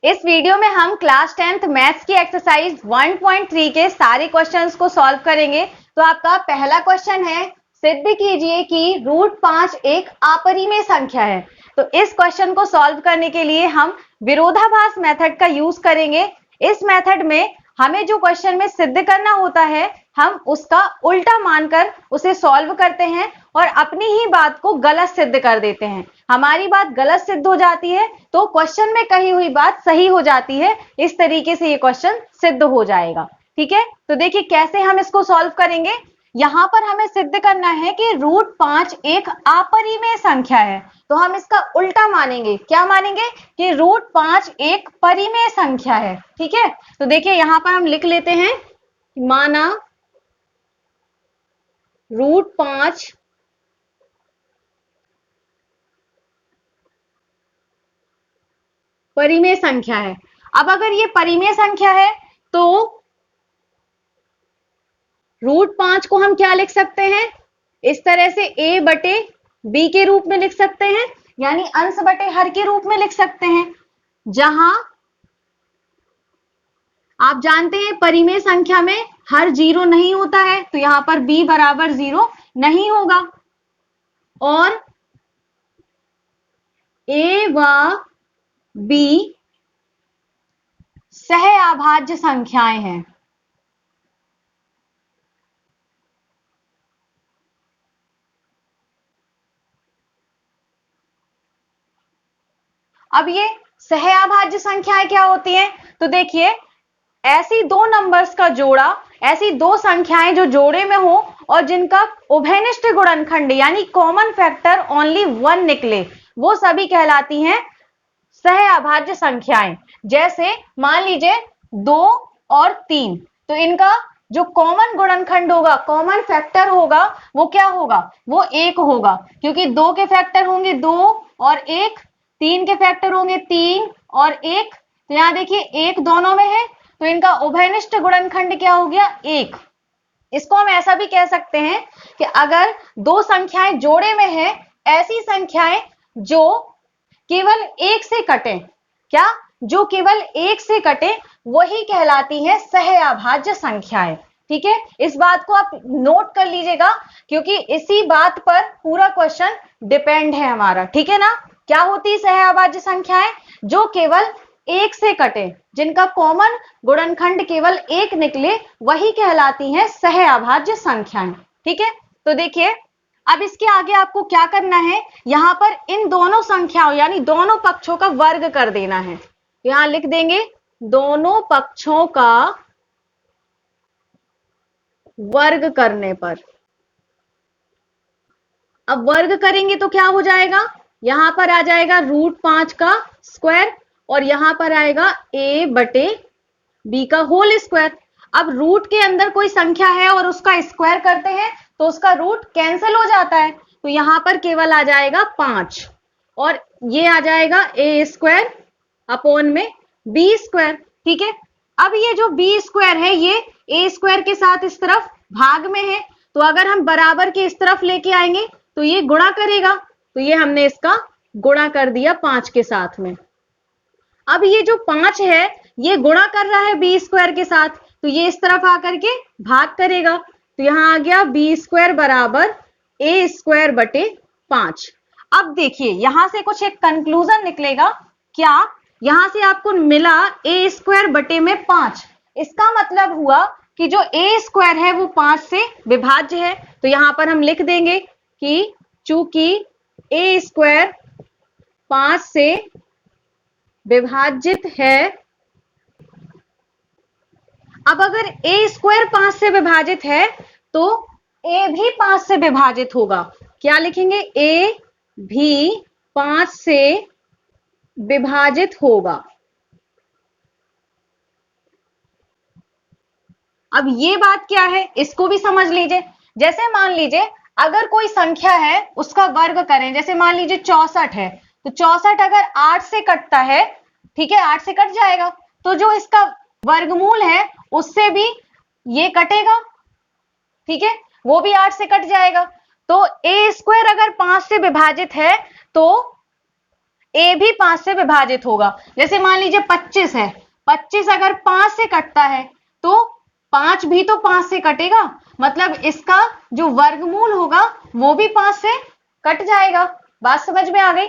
इस वीडियो में हम क्लास 10th मैथ्स की एक्सरसाइज 1.3 के सारे क्वेश्चंस को सॉल्व करेंगे। तो आपका पहला क्वेश्चन है, सिद्ध कीजिए कि √5 एक अपरिमेय संख्या है। तो इस क्वेश्चन को सॉल्व करने के लिए हम विरोधाभास मेथड का यूज करेंगे। इस मेथड में हमें जो क्वेश्चन में सिद्ध करना होता है, हम उसका उल्टा मानकर उसे सॉल्व करते हैं और अपनी ही बात को गलत सिद्ध कर देते हैं। हमारी बात गलत सिद्ध हो जाती है तो क्वेश्चन में कही हुई बात सही हो जाती है। इस तरीके से ये क्वेश्चन सिद्ध हो जाएगा। ठीक है, तो देखिए कैसे हम इसको सॉल्व करेंगे। यहां पर हमें सिद्ध करना है कि √5 एक अपरिमेय संख्या है, तो हम इसका उल्टा मानेंगे। क्या मानेंगे कि √5 एक परिमेय संख्या है। ठीक है, तो देखिए यहां पर हम लिख लेते हैं, माना √5 परिमेय संख्या है। अब अगर ये परिमेय संख्या है तो √5 को हम क्या लिख सकते हैं, इस तरह से a बटे b के रूप में लिख सकते हैं, यानी अंश बटे हर के रूप में लिख सकते हैं। जहां आप जानते हैं परिमेय संख्या में हर 0 नहीं होता है, तो यहां पर b बराबर 0 नहीं होगा और a व b सहअभाज्य संख्याएं हैं। अब ये सहअभाज्य संख्याएं क्या होती हैं, तो देखिए ऐसी दो नंबर्स का जोड़ा, ऐसी दो संख्याएं जो जोड़े में हो और जिनका उभयनिष्ठ गुणनखंड यानी कॉमन फैक्टर ओनली 1 निकले, वो सभी कहलाती हैं सहअभाज्य संख्याएं। जैसे मान लीजिए 2 और 3, तो इनका जो कॉमन गुणनखंड होगा, कॉमन फैक्टर होगा, वो क्या होगा, वो 1 होगा, क्योंकि 2 के फैक्टर होंगे 2 और 1, 3 के फैक्टर होंगे 3 और 1। तो यहां देखिए 1 दोनों में है, तो इनका उभयनिष्ठ गुणनखंड क्या हो गया, 1। इसको हम ऐसा भी कह सकते हैं कि अगर दो संख्याएं जोड़े में है, ऐसी संख्याएं जो केवल 1 से कटे, क्या, जो केवल 1 से कटे, वही कहलाती है सहअभाज्य संख्याएं। ठीक है, इस बात को आप नोट कर लीजिएगा, क्योंकि इसी बात पर पूरा क्वेश्चन डिपेंड है हमारा। ठीक है ना, क्या होती है सहअभाज्य संख्याएं, जो केवल 1 से कटे, जिनका कॉमन गुणनखंड केवल 1 निकले, वही कहलाती हैं सहअभाज्य संख्याएं। ठीक है, तो देखिए अब इसके आगे आपको क्या करना है, यहां पर इन दोनों संख्याओं यानी दोनों पक्षों का वर्ग कर देना है। यहां लिख देंगे दोनों पक्षों का वर्ग करने पर। अब वर्ग करेंगे तो क्या हो जाएगा, यहां पर आ जाएगा √5 का स्क्वायर और यहां पर आएगा a बटे b का होल स्क्वायर। अब रूट के अंदर कोई संख्या है और उसका स्क्वायर करते हैं तो उसका रूट कैंसिल हो जाता है, तो यहां पर केवल आ जाएगा 5 और ये आ जाएगा a स्क्वायर अपॉन में b स्क्वायर। ठीक है, अब ये जो b स्क्वायर है ये a स्क्वायर के साथ इस तरफ भाग में है, तो अगर हम बराबर के इस तरफ लेके आएंगे तो ये गुणा करेगा, तो ये हमने इसका गुणा कर दिया 5 के साथ में। अब ये जो 5 है ये गुणा कर रहा है b स्क्वायर के साथ, तो ये इस तरफ आकर के भाग करेगा, तो यहां आ गया b स्क्वायर बराबर a स्क्वायर बटे 5। अब देखिए यहां से कुछ एक कंक्लूजन निकलेगा, क्या, यहां से आपको मिला a स्क्वायर बटे में 5, इसका मतलब हुआ कि जो a स्क्वायर है वो 5 से विभाज्य है। तो यहां पर हम लिख देंगे कि चूंकि a स्क्वायर 5 से विभाजित है, अब अगर a स्क्वायर 5 से विभाजित है तो a भी 5 से विभाजित होगा। क्या लिखेंगे, a भी 5 से विभाजित होगा। अब ये बात क्या है, इसको भी समझ लीजिए। जैसे मान लीजिए अगर कोई संख्या है उसका वर्ग करें, जैसे मान लीजिए 64 है, तो 64 अगर 8 से कटता है, ठीक है 8 से कट जाएगा, तो जो इसका वर्गमूल है उससे भी ये कटेगा, ठीक है, वो भी 8 से कट जाएगा। तो a स्क्वायर अगर 5 से विभाजित है तो a भी 5 से विभाजित होगा। जैसे मान लीजिए 25 है, 25 अगर 5 से कटता है तो 5 भी तो 5 से कटेगा, मतलब इसका जो वर्गमूल होगा वो भी 5 से कट जाएगा। बात समझ में आ गई?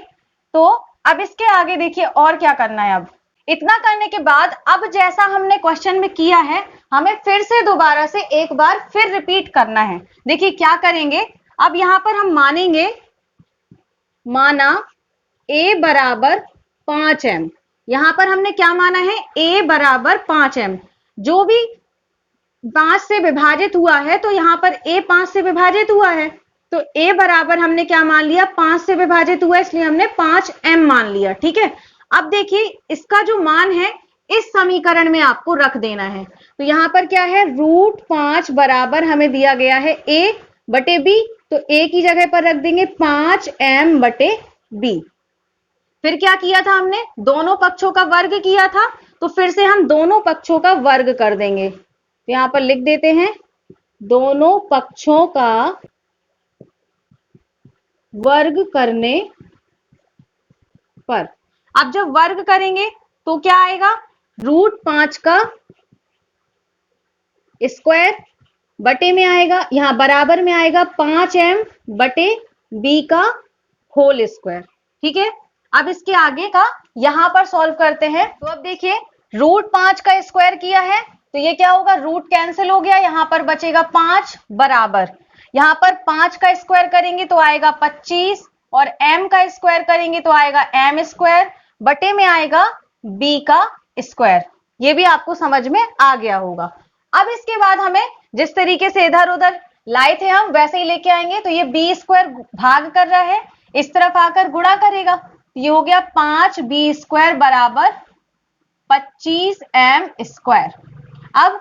तो अब इसके आगे देखिए और क्या करना है। अब इतना करने के बाद अब जैसा हमने क्वेश्चन में किया है हमें फिर से दोबारा से एक बार फिर रिपीट करना है। देखिए क्या करेंगे, अब यहां पर हम मानेंगे, माना a बराबर 5m। यहां पर हमने क्या माना है, a बराबर 5m। जो भी 5 से विभाजित हुआ है तो यहां पर a 5 से विभाजित हुआ है, तो a बराबर हमने क्या मान लिया, 5 से विभाजित हुआ, इसलिए हमने 5m मान लिया। ठीक है, अब देखिए इसका जो मान है इस समीकरण में आपको रख देना है। तो यहां पर क्या है, √5 बराबर हमें दिया गया है a बटे b, तो a की जगह पर रख देंगे 5m बटे b। फिर क्या किया था हमने, दोनों पक्षों का वर्ग किया था, तो फिर से हम दोनों पक्षों का वर्ग कर देंगे। तो यहां पर लिख देते हैं दोनों पक्षों का वर्ग करने पर। अब जब वर्ग करेंगे तो क्या आएगा, √5 का स्क्वायर बटे में आएगा, यहां बराबर में आएगा 5m बटे b का होल स्क्वायर। ठीक है, अब इसके आगे का यहां पर सॉल्व करते हैं। तो अब देखिए √5 का स्क्वायर किया है तो ये क्या होगा, रूट कैंसिल हो गया, यहां पर बचेगा 5 बराबर, यहां पर 5 का स्क्वायर करेंगे तो आएगा 25 और m का स्क्वायर करेंगे तो आएगा m स्क्वायर बटे में आएगा b का स्क्वायर। ये भी आपको समझ में आ गया होगा। अब इसके बाद हमें जिस तरीके से इधर उधर लाए थे हम वैसे ही लेके आएंगे। तो ये b स्क्वायर भाग कर रहा है, इस तरफ आकर गुणा करेगा, ये हो गया 5b स्क्वायर बराबर 25m स्क्वायर। अब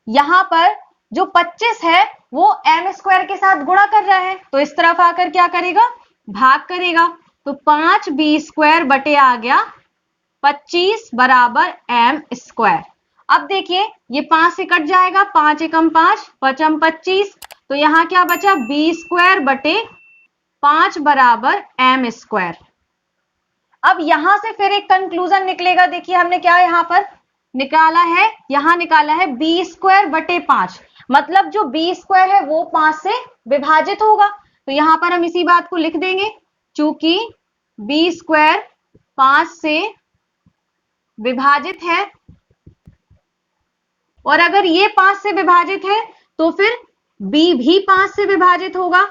यहां पर जो 25 है वो m स्क्वायर के साथ गुणा कर रहा है, तो इस तरफ आकर क्या करेगा, भाग करेगा, तो 5b स्क्वायर बटे आ गया 25 बराबर m स्क्वायर। अब देखिए ये 5 से कट जाएगा, 5 एकम 5 पचम 25, तो यहां क्या बचा, b स्क्वायर बटे 5 बराबर m स्क्वायर। अब यहां से फिर एक कंक्लूजन निकलेगा। देखिए हमने क्या यहां पर निकाला है, यहां निकाला है b स्क्वायर बटे 5, मतलब जो b स्क्वायर है वो 5 से विभाजित होगा। तो यहां पर हम इसी बात को लिख देंगे, चूंकि b स्क्वायर 5 से विभाजित है और अगर ये 5 से विभाजित है तो फिर b भी 5 से विभाजित होगा।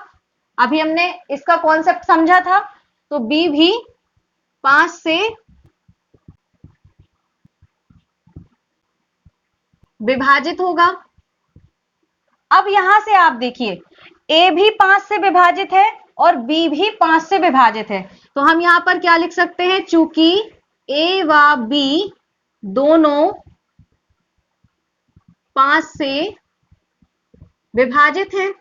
अभी हमने इसका कॉन्सेप्ट समझा था, तो b भी 5 से विभाजित होगा। अब यहां से आप देखिए a भी 5 से विभाजित है और b भी 5 से विभाजित है, तो हम यहां पर क्या लिख सकते हैं, चूंकि a व b दोनों 5 से विभाजित हैं।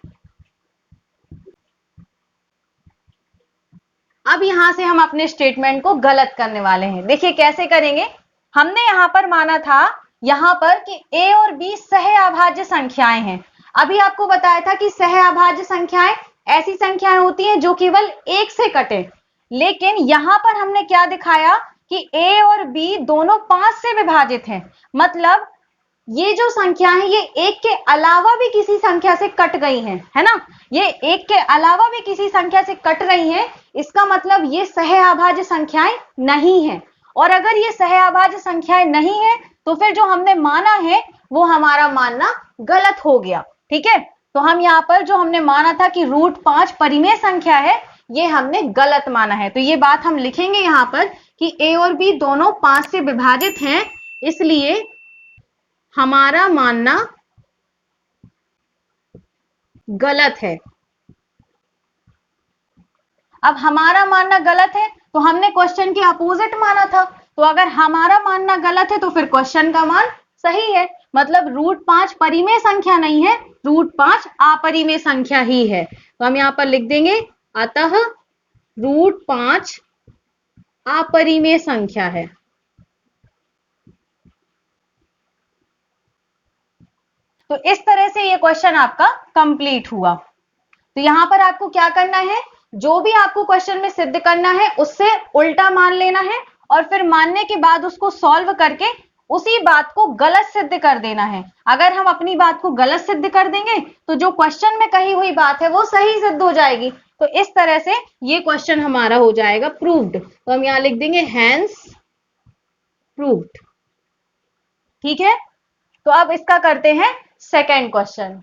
अब यहां से हम अपने स्टेटमेंट को गलत करने वाले हैं। देखिए कैसे करेंगे, हमने यहां पर माना था यहां पर कि a और b सहअभाज्य संख्याएं हैं। अभी आपको बताया था कि सहअभाज्य संख्याएं ऐसी संख्याएं होती हैं जो केवल एक से कटे, लेकिन यहां पर हमने क्या दिखाया कि a और b दोनों 5 से विभाजित हैं, मतलब ये जो संख्या है ये एक के अलावा भी किसी संख्या से कट गई हैं, है ना, ये एक के अलावा भी किसी संख्या से कट रही हैं, इसका मतलब ये सहअभाज्य संख्याएं नहीं है। और अगर ये सहअभाज्य संख्याएं नहीं है तो फिर जो हमने माना है वो हमारा मानना गलत हो गया। ठीक है, तो हम यहाँ पर जो हमने माना था कि √5 परिमेय संख्या है ये हमने गलत माना है। तो ये बात हम लिखेंगे यहाँ पर कि a और b दोनों 5 से विभाजित हैं, इसलिए हमारा मानना गलत है। अब हमारा मानना गलत है तो हमने क्वेश्चन के अपोजिट माना था, तो अगर हमारा मानना गलत है तो फिर क्वेश्चन का मान सही है, मतलब √5 परिमेय संख्या नहीं है, √5 अपरिमेय संख्या ही है। तो हम यहां पर लिख देंगे अतः √5 अपरिमेय संख्या है। तो इस तरह से ये क्वेश्चन आपका कंप्लीट हुआ। तो यहां पर आपको क्या करना है, जो भी आपको क्वेश्चन में सिद्ध करना है उससे उल्टा मान लेना है और फिर मानने के बाद उसको सॉल्व करके उसी बात को गलत सिद्ध कर देना है। अगर हम अपनी बात को गलत सिद्ध कर देंगे तो जो क्वेश्चन में कही हुई बात है वो सही सिद्ध हो जाएगी। तो इस तरह से ये क्वेश्चन हमारा हो जाएगा प्रूव्ड। तो हम यहां लिख देंगे हैंस प्रूव्ड। ठीक है, तो अब इसका करते हैं सेकेंड क्वेश्चन।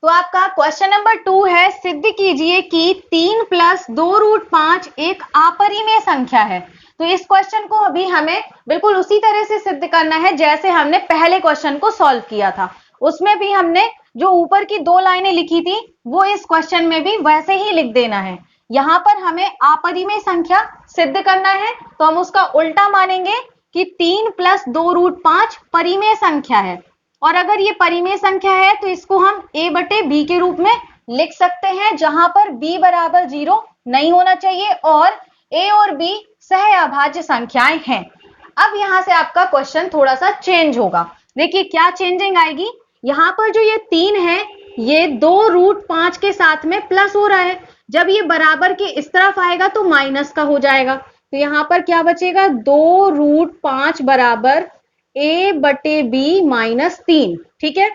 तो आपका क्वेश्चन नंबर 2 है, सिद्ध कीजिए कि 3 प्लस 2√5 एक अपरिमेय संख्या है। तो इस क्वेश्चन को अभी हमें बिल्कुल उसी तरह से सिद्ध करना है जैसे हमने पहले क्वेश्चन को सॉल्व किया था। उसमें भी हमने जो ऊपर की 2 लाइनें लिखी थी वो इस क्वेश्चन में भी वैसे ही लिख देना है। यहां पर हमें अपरिमेय संख्या सिद्ध करना है तो हम उसका उल्टा मानेंगे कि 3 प्लस 2√5 परिमेय संख्या है। और अगर ये परिमेय संख्या है तो इसको हम a बटे b के रूप में लिख सकते हैं, जहां पर b बराबर 0 नहीं होना चाहिए और a और b सहअभाज्य संख्याएं हैं। अब यहां से आपका क्वेश्चन थोड़ा सा चेंज होगा। देखिए क्या चेंजिंग आएगी, यहां पर जो ये 3 है ये 2√5 के साथ में प्लस हो रहा है, जब ये बराबर के इस तरफ आएगा तो माइनस का हो जाएगा। तो यहां पर क्या बचेगा, 2√5 बराबर a बटे b माइनस 3। ठीक है,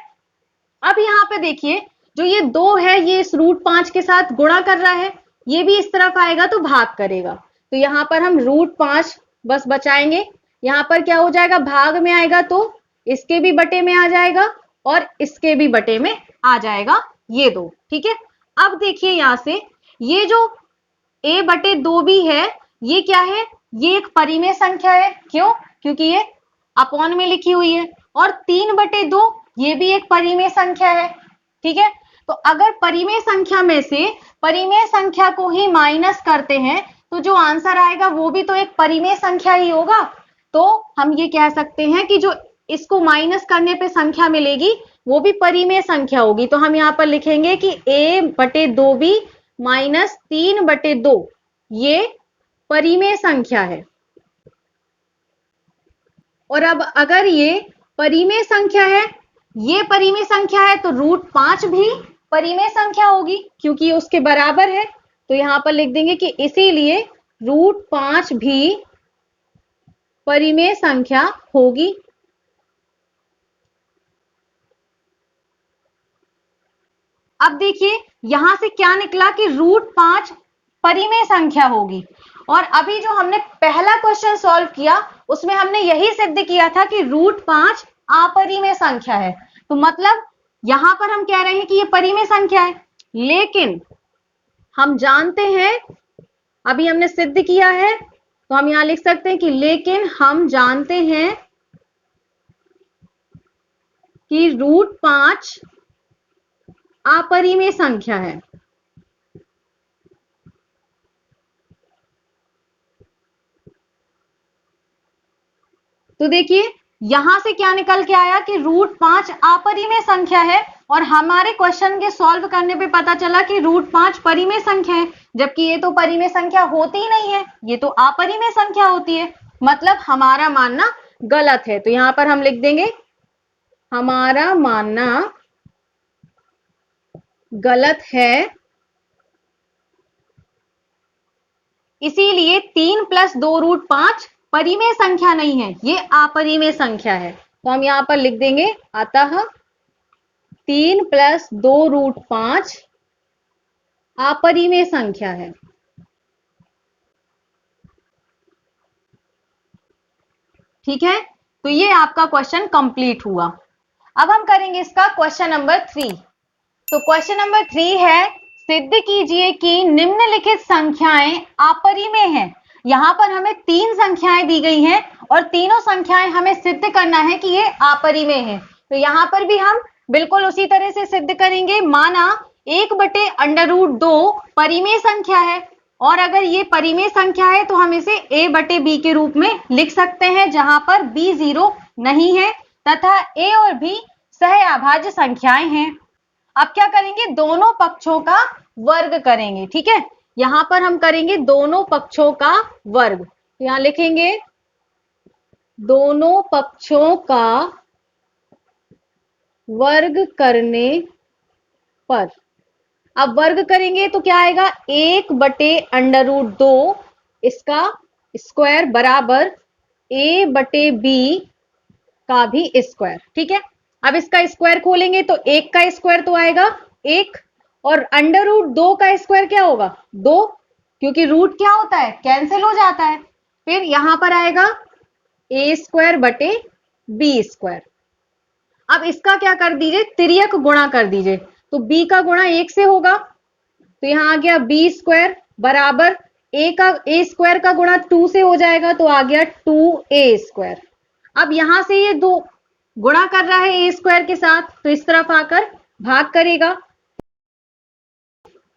अब यहां पे देखिए जो ये 2 है ये इस √5 के साथ गुणा कर रहा है, ये भी इस तरफ आएगा तो भाग करेगा। तो यहां पर हम √5 बस बचाएंगे, यहां पर क्या हो जाएगा, भाग में आएगा तो इसके भी बटे में आ जाएगा और इसके भी बटे में आ जाएगा ये 2। ठीक है, अब देखिए यहां से ये जो a बटे 2b है ये क्या है, ये एक परिमेय संख्या है। क्यों, क्योंकि ये अपॉन में लिखी हुई है। और 3 बटे 2 ये भी एक परिमेय संख्या है। ठीक है, तो अगर परिमेय संख्या में से परिमेय संख्या को ही माइनस करते हैं तो जो आंसर आएगा वो भी तो एक परिमेय संख्या ही होगा। तो हम ये कह सकते हैं कि जो इसको माइनस करने पे संख्या मिलेगी वो भी परिमेय संख्या होगी। तो हम यहाँ पर लिखेंगे कि a बटे 2b माइनस 3 बटे 2 ये परिमेय संख्या है। और अब अगर ये परिमेय संख्या है, ये परिमेय संख्या है तो √5 भी परिमेय संख्या होगी क्योंकि उसके बराबर है। तो यहां पर लिख देंगे कि इसीलिए √5 भी परिमेय संख्या होगी। अब देखिए यहां से क्या निकला कि √5 परिमेय संख्या होगी। और अभी जो हमने पहला क्वेश्चन सॉल्व किया उसमें हमने यही सिद्ध किया था कि √5 अपरिमेय संख्या है। तो मतलब यहां पर हम कह रहे हैं कि ये परिमेय संख्या है, लेकिन हम जानते हैं, अभी हमने सिद्ध किया है तो हम यहां लिख सकते हैं कि लेकिन हम जानते हैं कि √5 अपरिमेय संख्या है। तो देखिए यहां से क्या निकल के आया कि √5 अपरिमेय संख्या है और हमारे क्वेश्चन के सॉल्व करने पे पता चला कि √5 परिमेय संख्या है, जबकि ये तो परिमेय संख्या होती ही नहीं है, ये तो अपरिमेय संख्या होती है। मतलब हमारा मानना गलत है। तो यहां पर हम लिख देंगे हमारा मानना गलत है, इसीलिए 3 प्लस 2√5 परिमेय संख्या नहीं है, ये अपरिमेय संख्या है। तो हम यहां पर लिख देंगे अतः 3 प्लस 2√5 अपरिमेय संख्या है। ठीक है, तो ये आपका क्वेश्चन कंप्लीट हुआ। अब हम करेंगे इसका क्वेश्चन नंबर 3। तो क्वेश्चन नंबर 3 है, सिद्ध कीजिए कि निम्नलिखित संख्याएं अपरिमेय हैं। यहां पर हमें 3 संख्याएं दी गई हैं और तीनों संख्याएं हमें सिद्ध करना है कि ये अपरिमेय है। तो यहां पर भी हम बिल्कुल उसी तरह से सिद्ध करेंगे। माना 1 बटे √2 परिमेय संख्या है और अगर ये परिमेय संख्या है तो हम इसे a बटे b के रूप में लिख सकते हैं, जहां पर b 0 नहीं है तथा a और b सहअभाज्य संख्याएं हैं। अब क्या करेंगे, दोनों पक्षों का वर्ग करेंगे। ठीक है, यहां पर हम करेंगे दोनों पक्षों का वर्ग। यहां लिखेंगे दोनों पक्षों का वर्ग करने पर अब वर्ग करेंगे तो क्या आएगा, 1/√2 इसका स्क्वायर बराबर a/b का भी स्क्वायर। ठीक है, अब इसका स्क्वायर खोलेंगे तो 1 का स्क्वायर तो आएगा 1, और √2 का स्क्वायर क्या होगा 2, क्योंकि रूट क्या होता है, कैंसिल हो जाता है। फिर यहां पर आएगा a²/b²। अब इसका क्या कर दीजिए, तिर्यक गुणा कर दीजिए, तो b का गुणा 1 से होगा, तो यहां आ गया b² बराबर a² का गुणा 2 से हो जाएगा, तो आ गया 2a²। अब यहां से ये दो गुणा कर रहा है a² के साथ, तो इस तरफ आकर भाग करेगा,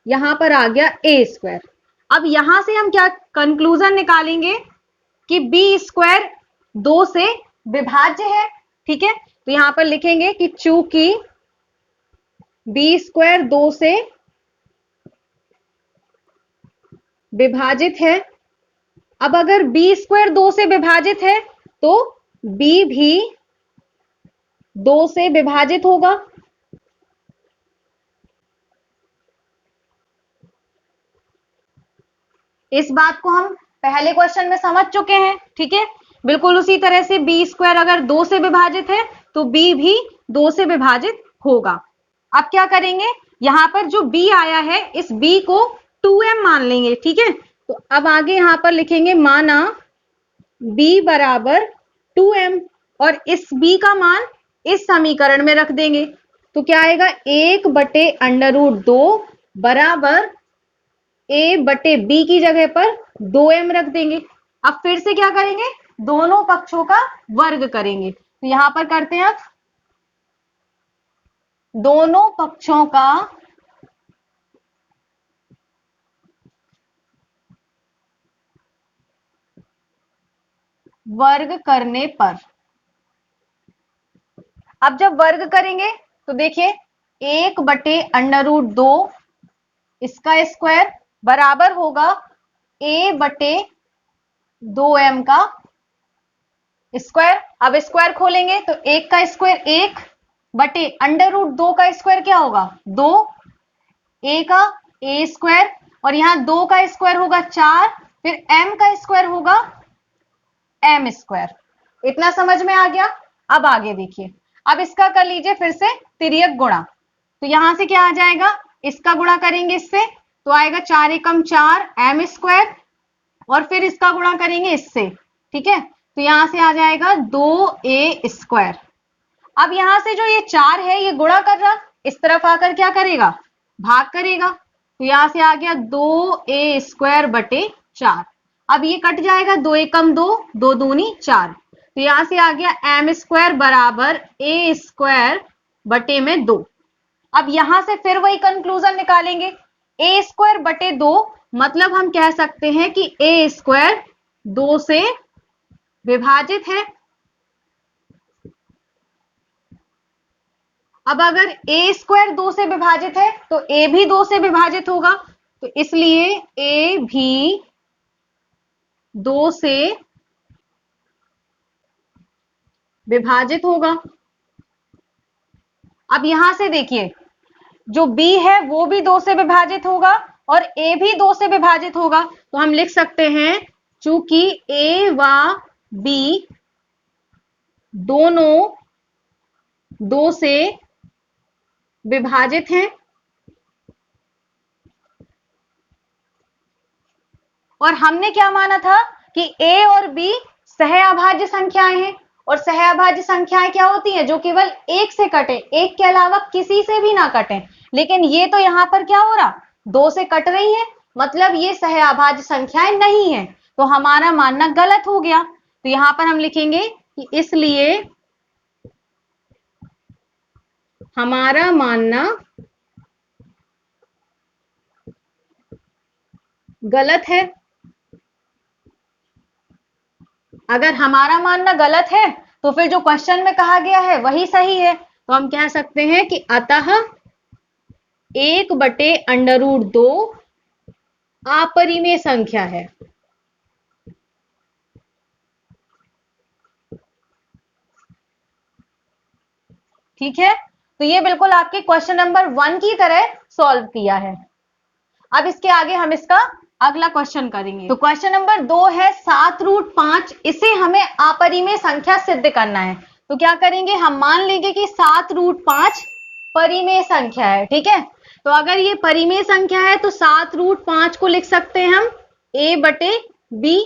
यहां पर आ गया a²। अब यहां से हम क्या कंक्लूजन निकालेंगे कि b² 2 से विभाज्य है। ठीक है, तो यहां पर लिखेंगे कि चूंकि b² 2 से विभाजित है। अब अगर b² 2 से विभाजित है तो b भी 2 से विभाजित होगा। इस बात को हम पहले क्वेश्चन में समझ चुके हैं। ठीक है, बिल्कुल उसी तरह से b² अगर 2 से विभाजित है तो b भी 2 से विभाजित होगा। अब क्या करेंगे, यहां पर जो b आया है इस b को 2m मान लेंगे। ठीक है, तो अब आगे यहां पर लिखेंगे माना b बराबर 2m, और इस b का मान इस समीकरण में रख देंगे, तो क्या आएगा 1/√2 बराबर a/b की जगह पर 2m रख देंगे। अब फिर से क्या करेंगे, दोनों पक्षों का वर्ग करेंगे, तो यहां पर करते हैं अब दोनों पक्षों का वर्ग करने पर। अब जब वर्ग करेंगे तो देखिए 1/√2 इसका स्क्वायर बराबर होगा a/2m का स्क्वायर। अब स्क्वायर खोलेंगे तो 1 का स्क्वायर 1/√2 का स्क्वायर क्या होगा 2, a का a², और यहां 2 का स्क्वायर होगा 4, फिर m का स्क्वायर होगा m²। इतना समझ में आ गया। अब आगे देखिए, अब इसका कर लीजिए फिर से तिर्यक गुणा, तो यहां से क्या आ जाएगा, इसका गुणा करेंगे इससे तो आएगा 4 एकम 4 m², और फिर इसका गुणा करेंगे इससे। ठीक है, तो यहां से आ जाएगा 2a²। अब यहां से जो ये 4 है ये गुणा कर रहा, इस तरफ आकर क्या करेगा, भाग करेगा, तो यहां से आ गया 2a²/4। अब ये कट जाएगा, 2 एकम 2, 2 दूनी 4, तो यहां से आ गया m² बराबर a²/2। अब यहां से फिर वही कंक्लूजन निकालेंगे, a²/2 मतलब हम कह सकते हैं कि a² 2 से विभाजित है। अब अगर a² 2 से विभाजित है तो a भी 2 से विभाजित होगा, तो इसलिए a भी 2 से विभाजित होगा। अब यहां से देखिए जो b है वो भी 2 से विभाजित होगा और a भी 2 से विभाजित होगा, तो हम लिख सकते हैं चूंकि a व b दोनों 2 से विभाजित हैं, और हमने क्या माना था कि a और b सहअभाज्य संख्याएं हैं, और सहअभाज्य संख्याएं क्या होती हैं, जो केवल एक से कटे, एक के अलावा किसी से भी ना कटे। लेकिन ये तो यहां पर क्या हो रहा, 2 से कट रही है, मतलब ये सहअभाज्य संख्याएं नहीं है, तो हमारा मानना गलत हो गया। तो यहां पर हम लिखेंगे कि इसलिए हमारा मानना गलत है। अगर हमारा मानना गलत है तो फिर जो क्वेश्चन में कहा गया है वही सही है, तो हम कह सकते हैं कि अतः 1/√2 अपरिमेय संख्या है। ठीक है, तो ये बिल्कुल आपके क्वेश्चन नंबर 1 की तरह सॉल्व किया है। अब इसके आगे हम इसका अगला क्वेश्चन करेंगे। तो क्वेश्चन नंबर 2 है 7√5, इसे हमें अपरिमेय संख्या सिद्ध करना है। तो क्या करेंगे, हम मान लेंगे कि 7√5 परिमेय संख्या है, ठीक है। तो अगर ये परिमेय संख्या है तो 7√5 को लिख सकते हैं हम a/b,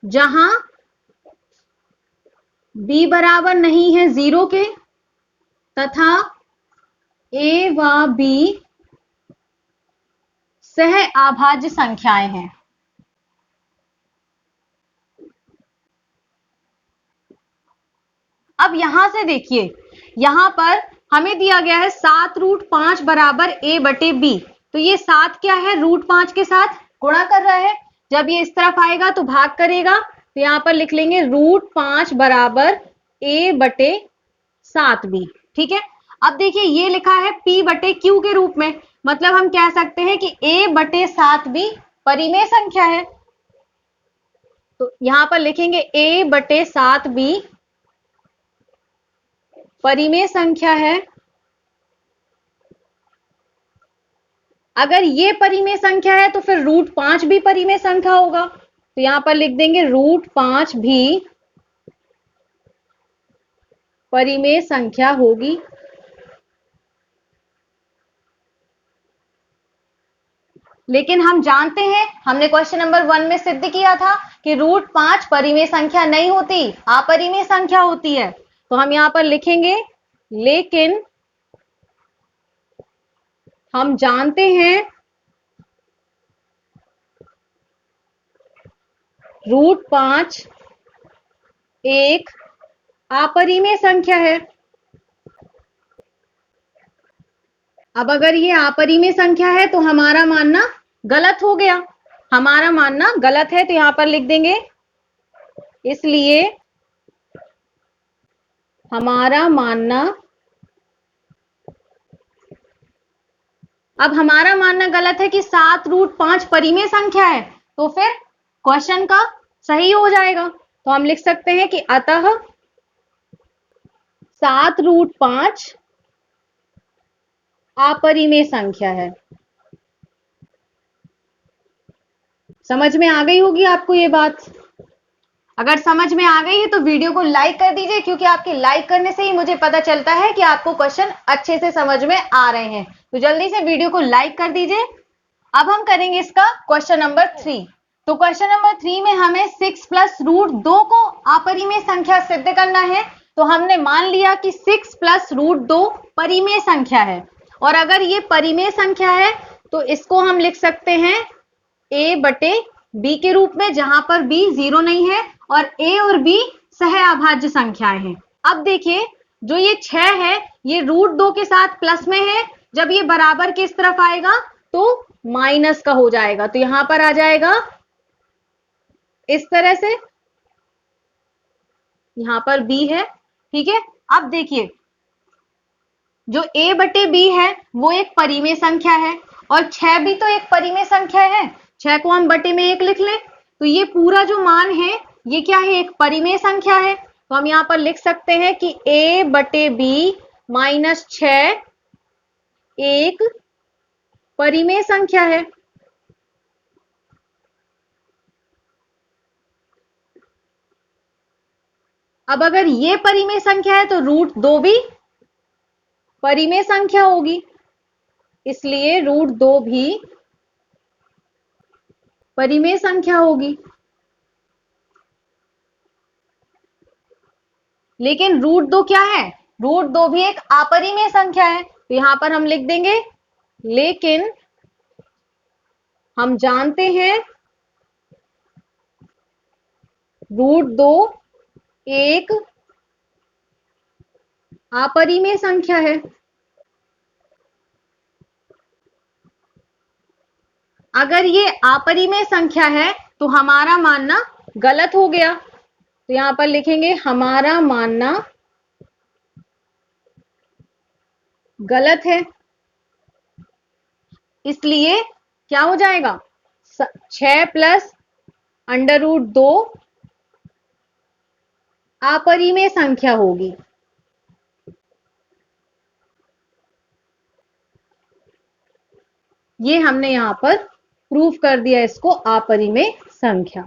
जहां b बराबर नहीं है 0 के तथा a व b सह अभाज्य संख्याएं हैं। अब यहां से देखिए, यहां पर हमें दिया गया है 7√5 बराबर a/b। तो ये 7 क्या है, √5 के साथ गुणा कर रहा है। जब ये इस तरफ आएगा तो भाग करेगा, तो यहां पर लिख लेंगे √5 बराबर a/7b, ठीक है। अब देखिए ये लिखा है p/q के रूप में, मतलब हम कह सकते हैं कि a/7b परिमेय संख्या है। तो यहां पर लिखेंगे a/7b परिमेय संख्या है। अगर ये परिमेय संख्या है तो फिर √5 भी परिमेय संख्या होगा। तो यहां पर लिख देंगे √5 भी परिमेय संख्या होगी। लेकिन हम जानते हैं, हमने क्वेश्चन नंबर 1 में सिद्ध किया था कि √5 परिमेय संख्या नहीं होती, अपरिमेय संख्या होती है। तो हम यहां पर लिखेंगे लेकिन हम जानते हैं √5 एक अपरिमेय संख्या है। अब अगर ये अपरिमेय संख्या है तो हमारा मानना गलत हो गया, हमारा मानना गलत है। तो यहां पर लिख देंगे इसलिए हमारा मानना, अब हमारा मानना गलत है कि 7√5 परिमेय संख्या है, तो फिर क्वेश्चन का सही हो जाएगा। तो हम लिख सकते हैं कि अतः 7√5 अपरिमेय संख्या है। समझ में आ गई होगी आपको ये बात। अगर समझ में आ गई है तो वीडियो को लाइक कर दीजिए, क्योंकि आपके लाइक करने से ही मुझे पता चलता है कि आपको क्वेश्चन अच्छे से समझ में आ रहे हैं। तो जल्दी से वीडियो को लाइक कर दीजिए। अब हम करेंगे इसका क्वेश्चन नंबर 3। तो क्वेश्चन नंबर 3 में हमें 6 + √2 को अपरिमेय संख्या सिद्ध करना है। तो हमने मान लिया कि 6 + √2 परिमेय संख्या है, और अगर ये परिमेय संख्या है तो इसको हम लिख सकते हैं a/b के रूप में, जहां पर b 0 नहीं है और a और b सह अभाज्य संख्याएं हैं। अब देखिए जो ये 6 है ये √2 के साथ प्लस में है, जब ये बराबर किस तरफ आएगा तो माइनस का हो जाएगा। तो यहां पर आ जाएगा इस तरह से, यहां पर b है, ठीक है। अब देखिए जो a/b है वो एक परिमेय संख्या है, और 6 भी तो एक परिमेय संख्या है। 6 को हम बटे में 1 लिख लें, तो ये पूरा जो मान है ये क्या है, एक परिमेय संख्या है। तो हम यहां पर लिख सकते हैं कि a/b - 6 एक परिमेय संख्या है। अब अगर ये परिमेय संख्या है तो √2 भी परिमेय संख्या होगी, इसलिए √2 भी परिमेय संख्या होगी। लेकिन √2 क्या है, √2 भी एक अपरिमेय संख्या है। तो यहां पर हम लिख देंगे लेकिन हम जानते हैं √2 एक अपरिमेय संख्या है। अगर ये अपरिमेय संख्या है तो हमारा मानना गलत हो गया। तो यहां पर लिखेंगे हमारा मानना गलत है, इसलिए क्या हो जाएगा, 6 + √2 अपरिमेय संख्या होगी। ये हमने यहाँ पर प्रूफ कर दिया इसको अपरिमेय संख्या।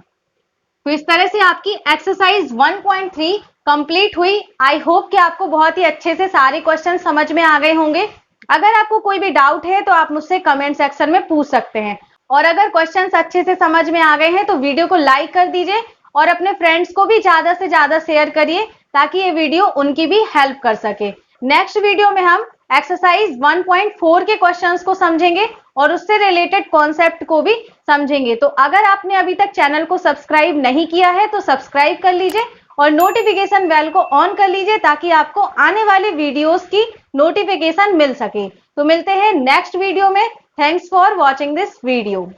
तो इस तरह से आपकी एक्सरसाइज 1.3 कंप्लीट हुई। आई होप कि आपको बहुत ही अच्छे से सारे क्वेश्चन समझ में आ गए होंगे। अगर आपको कोई भी डाउट है तो आप मुझसे कमेंट सेक्शन में पूछ सकते हैं, और अगर क्वेश्चंस अच्छे से समझ में आ गए हैं तो वीडियो को लाइक कर दीजिए और अपने फ्रेंड्स को भी ज्यादा से ज्यादा शेयर करिए ताकि ये वीडियो उनकी भी हेल्प कर सके। नेक्स्ट वीडियो में हम एक्सरसाइज 1.4 के क्वेश्चंस को समझेंगे और उससे रिलेटेड कॉन्सेप्ट को भी समझेंगे। तो अगर आपने अभी तक चैनल को सब्सक्राइब नहीं किया है तो सब्सक्राइब कर लीजिए और नोटिफिकेशन बेल को ऑन कर लीजिए ताकि आपको आने वाले वीडियोस की नोटिफिकेशन मिल सके। तो मिलते हैं नेक्स्ट वीडियो में। Thanks for watching this video.